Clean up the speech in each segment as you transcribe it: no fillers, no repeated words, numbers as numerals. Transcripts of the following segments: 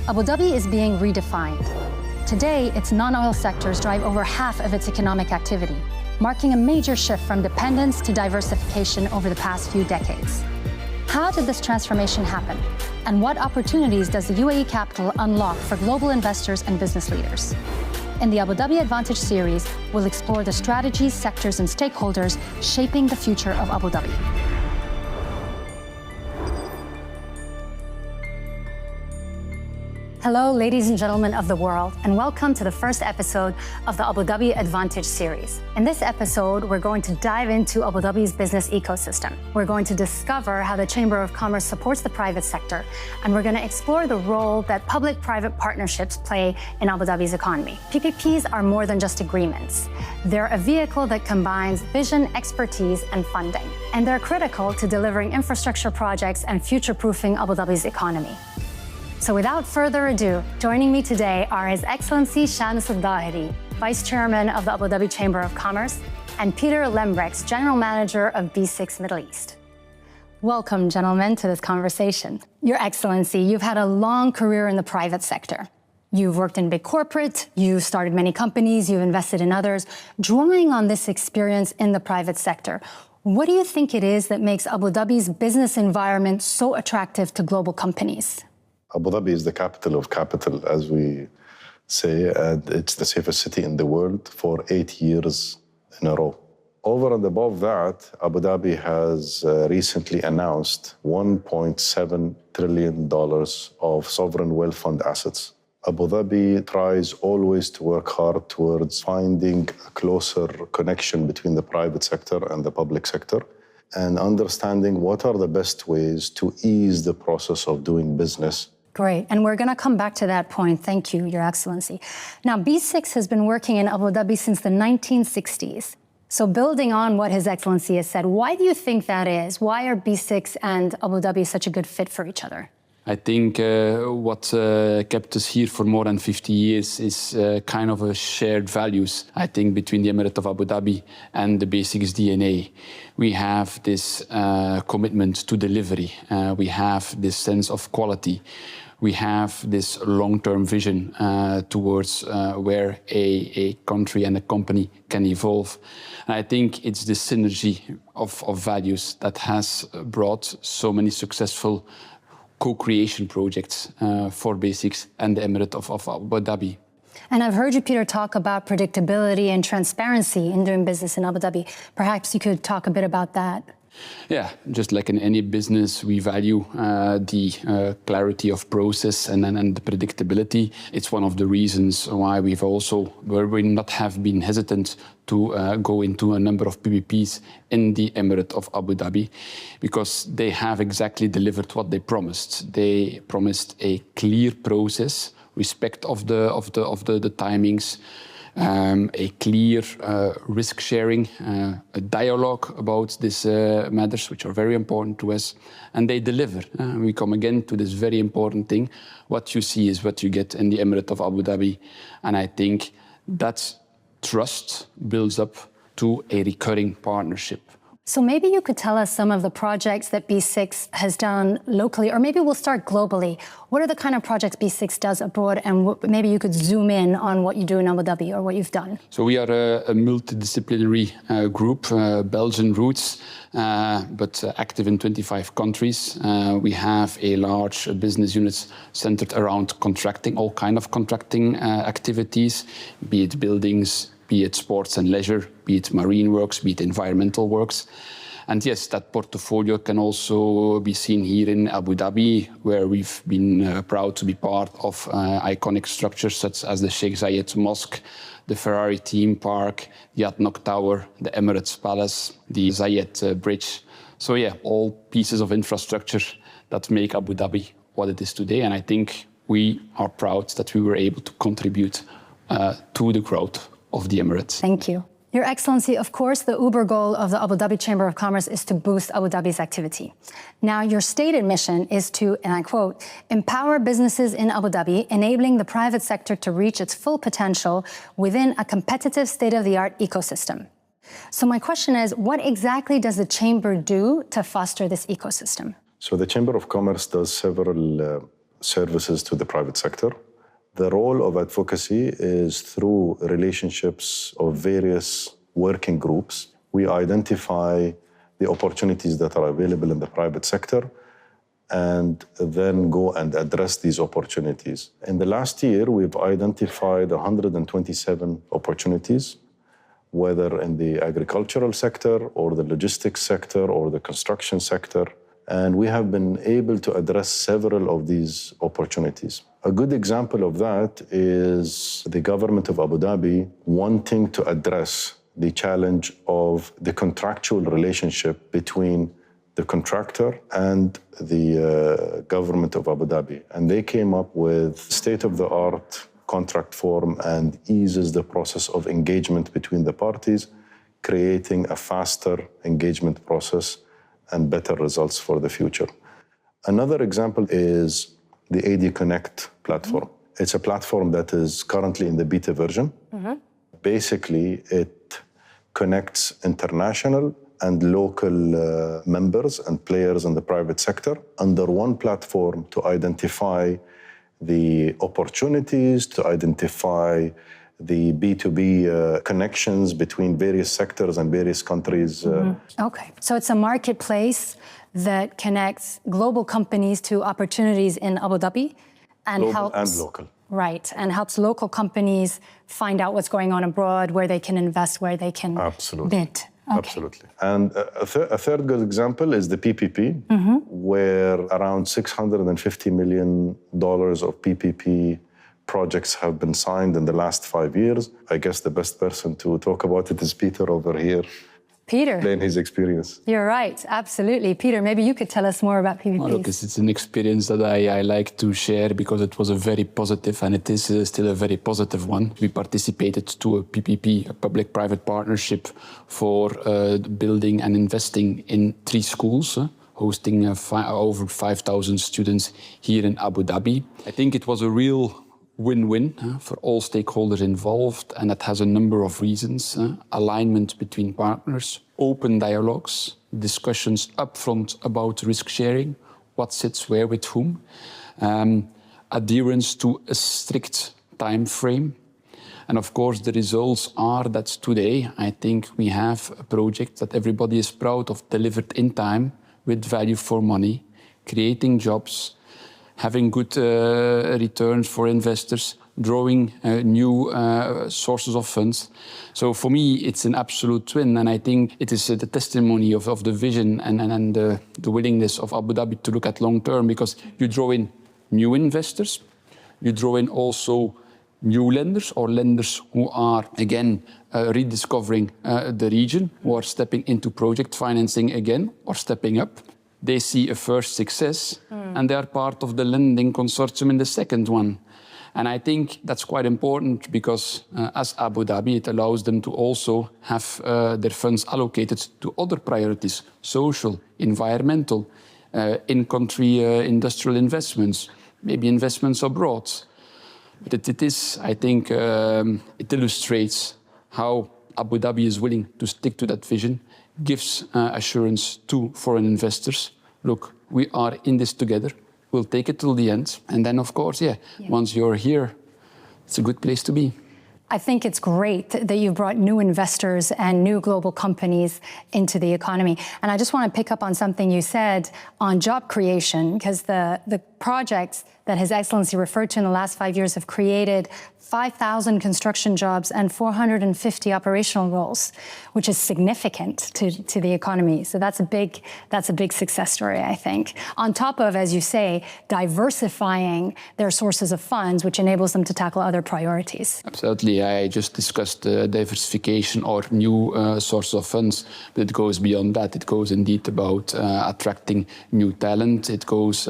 Abu Dhabi is being redefined. Today, its non-oil sectors drive over half of its economic activity, marking a major shift from dependence to diversification over the past few decades. How did this transformation happen? And what opportunities does the UAE capital unlock for global investors and business leaders? In the Abu Dhabi Advantage series, we'll explore the strategies, sectors, and stakeholders shaping the future of Abu Dhabi. Hello, ladies and gentlemen of the world, and welcome to the first episode of the Abu Dhabi Advantage series. In this episode, we're going to dive into Abu Dhabi's business ecosystem. We're going to discover how the Chamber of Commerce supports the private sector, and we're going to explore the role that public-private partnerships play in Abu Dhabi's economy. PPPs are more than just agreements. They're a vehicle that combines vision, expertise, and funding, and they're critical to delivering infrastructure projects and future-proofing Abu Dhabi's economy. So without further ado, joining me today are His Excellency Shamis Al Dhaheri, Vice Chairman of the Abu Dhabi Chamber of Commerce, and Peter Lembrechts, General Manager of BESIX Middle East. Welcome, gentlemen, to this conversation. Your Excellency, you've had a long career in the private sector. You've worked in big corporate, you've started many companies, you've invested in others. Drawing on this experience in the private sector, what do you think it is that makes Abu Dhabi's business environment so attractive to global companies? Abu Dhabi is the capital of capital, as we say, and it's the safest city in the world for 8 years in a row. Over and above that, Abu Dhabi has recently announced $1.7 trillion of sovereign wealth fund assets. Abu Dhabi tries always to work hard towards finding a closer connection between the private sector and the public sector, and understanding what are the best ways to ease the process of doing business. Great, and we're going to come back to that point. Thank you, Your Excellency. Now, BESIX has been working in Abu Dhabi since the 1960s. So building on what His Excellency has said, why do you think that is? Why are BESIX and Abu Dhabi such a good fit for each other? I think what kept us here for more than 50 years is kind of a shared values, I think, between the Emirate of Abu Dhabi and the BESIX DNA. We have this commitment to delivery. We have this sense of quality. We have this long-term vision towards where a country and a company can evolve. And I think it's the synergy of values that has brought so many successful co-creation projects for BESIX and the Emirate of Abu Dhabi. And I've heard you, Peter, talk about predictability and transparency in doing business in Abu Dhabi. Perhaps you could talk a bit about that. Yeah, just like in any business, we value the clarity of process and the predictability. It's one of the reasons why we not have been hesitant to go into a number of PPPs in the Emirate of Abu Dhabi, because they have exactly delivered what they promised. They promised a clear process, respect of the timings, a clear risk sharing, a dialogue about these matters, which are very important to us, and they deliver. We come again to this very important thing. What you see is what you get in the Emirate of Abu Dhabi, and I think that trust builds up to a recurring partnership. So maybe you could tell us some of the projects that BESIX has done locally, or maybe we'll start globally. What are the kind of projects BESIX does abroad, and maybe you could zoom in on what you do in Abu Dhabi or what you've done? So we are a multidisciplinary group, Belgian roots, but active in 25 countries. We have a large business unit centered around contracting, all kind of contracting activities, be it buildings, be it sports and leisure, be it marine works, be it environmental works. And yes, that portfolio can also be seen here in Abu Dhabi, where we've been proud to be part of iconic structures such as the Sheikh Zayed Mosque, the Ferrari Theme Park, the Atnok Tower, the Emirates Palace, the Zayed Bridge. So yeah, all pieces of infrastructure that make Abu Dhabi what it is today. And I think we are proud that we were able to contribute to the growth of the Emirates. Thank you. Your Excellency, of course, the uber goal of the Abu Dhabi Chamber of Commerce is to boost Abu Dhabi's activity. Now, your stated mission is to, and I quote, empower businesses in Abu Dhabi, enabling the private sector to reach its full potential within a competitive state-of-the-art ecosystem. So my question is, what exactly does the Chamber do to foster this ecosystem? So the Chamber of Commerce does several services to the private sector. The role of advocacy is through relationships of various working groups. We identify the opportunities that are available in the private sector and then go and address these opportunities. In the last year, we've identified 127 opportunities, whether in the agricultural sector or the logistics sector or the construction sector. And we have been able to address several of these opportunities. A good example of that is the government of Abu Dhabi wanting to address the challenge of the contractual relationship between the contractor and the government of Abu Dhabi. And they came up with state-of-the-art contract form and eases the process of engagement between the parties, creating a faster engagement process and better results for the future. Another example is the AD Connect platform. It's a platform that is currently in the beta version. Basically, it connects international and local members and players in the private sector under one platform to identify the opportunities, to identify the B2B connections between various sectors and various countries. Okay, so it's a marketplace that connects global companies to opportunities in Abu Dhabi and global helps... and local. Right, and helps local companies find out what's going on abroad, where they can invest, where they can bid. Okay. Absolutely. And a third good example is the PPP, where around $650 million of PPP projects have been signed in the last 5 years. I guess the best person to talk about it is Peter over here. Peter. Explain his experience. You're right, absolutely. Peter, maybe you could tell us more about PPPs. Well, look, it's an experience that I like to share because it was a very positive, and it is still a very positive one. We participated to a PPP, a public-private partnership for building and investing in 3 schools, hosting over 5,000 students here in Abu Dhabi. I think it was a real win-win for all stakeholders involved, and that has a number of reasons. Alignment between partners, open dialogues, discussions upfront about risk sharing, what sits where with whom, adherence to a strict time frame. And of course, the results are that today, I think we have a project that everybody is proud of, delivered in time with value for money, creating jobs, having good returns for investors, drawing new sources of funds. So for me, it's an absolute win. And I think it is the testimony of the vision and the willingness of Abu Dhabi to look at long term, because you draw in new investors, you draw in also new lenders or lenders who are, again, rediscovering the region, who are stepping into project financing again or stepping up. They see a first success and they are part of the lending consortium in the second one. And I think that's quite important because as Abu Dhabi, it allows them to also have their funds allocated to other priorities, social, environmental, in-country industrial investments, maybe investments abroad. But it is, I think, it illustrates how Abu Dhabi is willing to stick to that vision, gives assurance to foreign investors. Look, we are in this together. We'll take it till the end. And then, of course, once you're here, it's a good place to be. I think it's great that you've brought new investors and new global companies into the economy. And I just want to pick up on something you said on job creation, because the projects that His Excellency referred to in the last 5 years have created 5,000 construction jobs and 450 operational roles, which is significant to the economy. So that's a big success story, I think. On top of, as you say, diversifying their sources of funds, which enables them to tackle other priorities. Absolutely. I just discussed diversification or new sources of funds, but it goes beyond that. It goes indeed about attracting new talent. It goes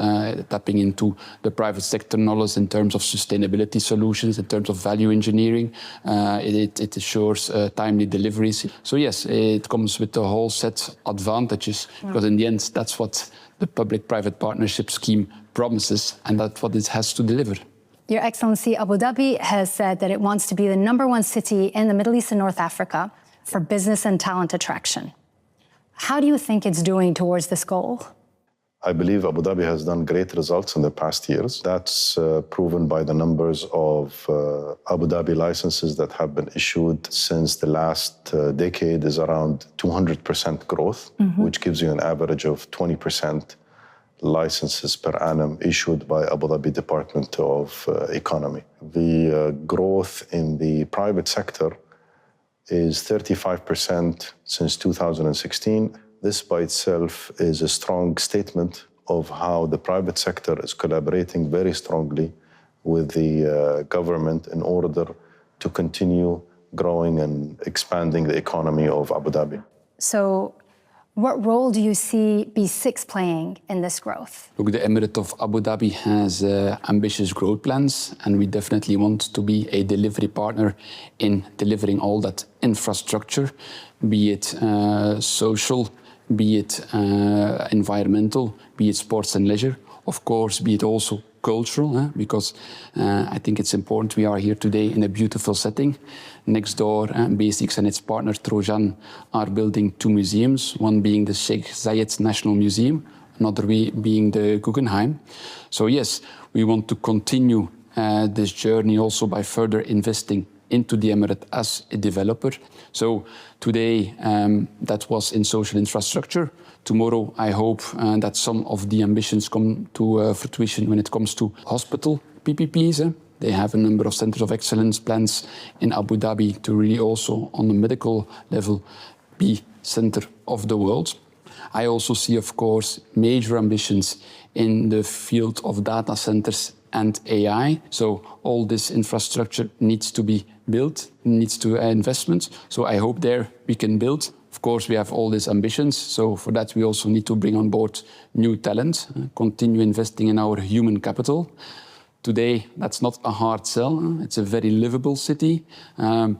tapping into the private sector knowledge in terms of sustainability solutions, in terms of value engineering. It assures timely deliveries. So yes, it comes with a whole set of advantages, because in the end, that's what the public-private partnership scheme promises, and that's what it has to deliver. Your Excellency, Abu Dhabi has said that it wants to be the #1 city in the Middle East and North Africa for business and talent attraction. How do you think it's doing towards this goal? I believe Abu Dhabi has done great results in the past years. That's proven by the numbers of Abu Dhabi licenses that have been issued since the last decade is around 200% growth, which gives you an average of 20% licenses per annum issued by Abu Dhabi Department of Economy. The growth in the private sector is 35% since 2016. This by itself is a strong statement of how the private sector is collaborating very strongly with the government in order to continue growing and expanding the economy of Abu Dhabi. So what role do you see BESIX playing in this growth? Look, the Emirate of Abu Dhabi has ambitious growth plans, and we definitely want to be a delivery partner in delivering all that infrastructure, be it social, be it environmental, be it sports and leisure, of course, be it also cultural, because I think it's important we are here today in a beautiful setting. Next door, BESIX and its partner Trojan are building 2 museums, one being the Sheikh Zayed National Museum, another being the Guggenheim. So yes, we want to continue this journey also by further investing into the Emirate as a developer. So today, that was in social infrastructure. Tomorrow, I hope that some of the ambitions come to fruition when it comes to hospital PPPs. They have a number of centers of excellence plans in Abu Dhabi to really also, on the medical level, be center of the world. I also see, of course, major ambitions in the field of data centers and AI. So all this infrastructure needs to be built, needs to investment. So I hope there we can build. Of course, we have all these ambitions. So for that, we also need to bring on board new talent, continue investing in our human capital. Today, that's not a hard sell. It's a very livable city.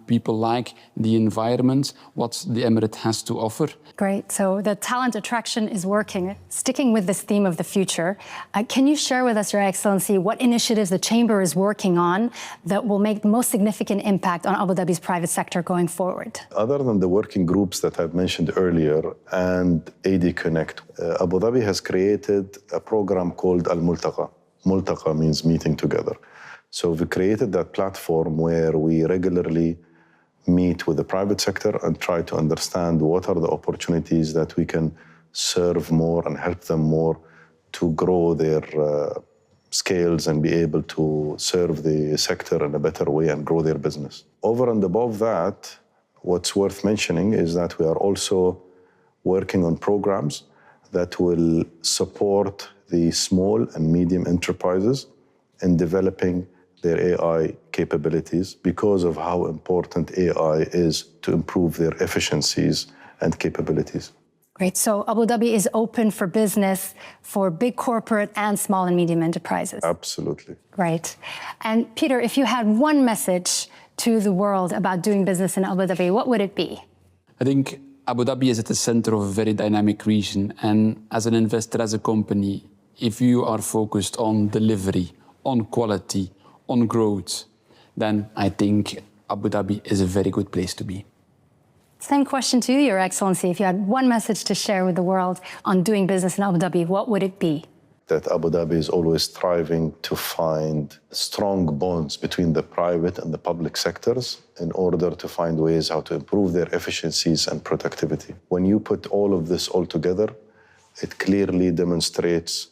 People like the environment, what the Emirate has to offer. Great. So the talent attraction is working. Sticking with this theme of the future, can you share with us, Your Excellency, what initiatives the Chamber is working on that will make the most significant impact on Abu Dhabi's private sector going forward? Other than the working groups that I've mentioned earlier and AD Connect, Abu Dhabi has created a program called Al-Multaqa. Multaqa means meeting together. So we created that platform where we regularly meet with the private sector and try to understand what are the opportunities that we can serve more and help them more to grow their scales and be able to serve the sector in a better way and grow their business. Over and above that, what's worth mentioning is that we are also working on programs that will support the small and medium enterprises in developing their AI capabilities because of how important AI is to improve their efficiencies and capabilities. Great. So Abu Dhabi is open for business for big corporate and small and medium enterprises. Absolutely. Right. And Peter, if you had one message to the world about doing business in Abu Dhabi, what would it be? I think Abu Dhabi is at the center of a very dynamic region. And as an investor, as a company, if you are focused on delivery, on quality, on growth, then I think Abu Dhabi is a very good place to be. Same question to you, Your Excellency. If you had one message to share with the world on doing business in Abu Dhabi, what would it be? That Abu Dhabi is always striving to find strong bonds between the private and the public sectors in order to find ways how to improve their efficiencies and productivity. When you put all of this all together, it clearly demonstrates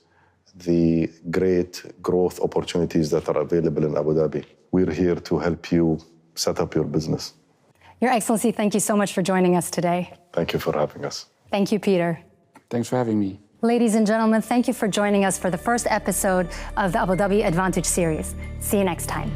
the great growth opportunities that are available in Abu Dhabi. We're here to help you set up your business. Your Excellency, thank you so much for joining us today. Thank you for having us. Thank you, Peter. Thanks for having me. Ladies and gentlemen, thank you for joining us for the first episode of the Abu Dhabi Advantage series. See you next time.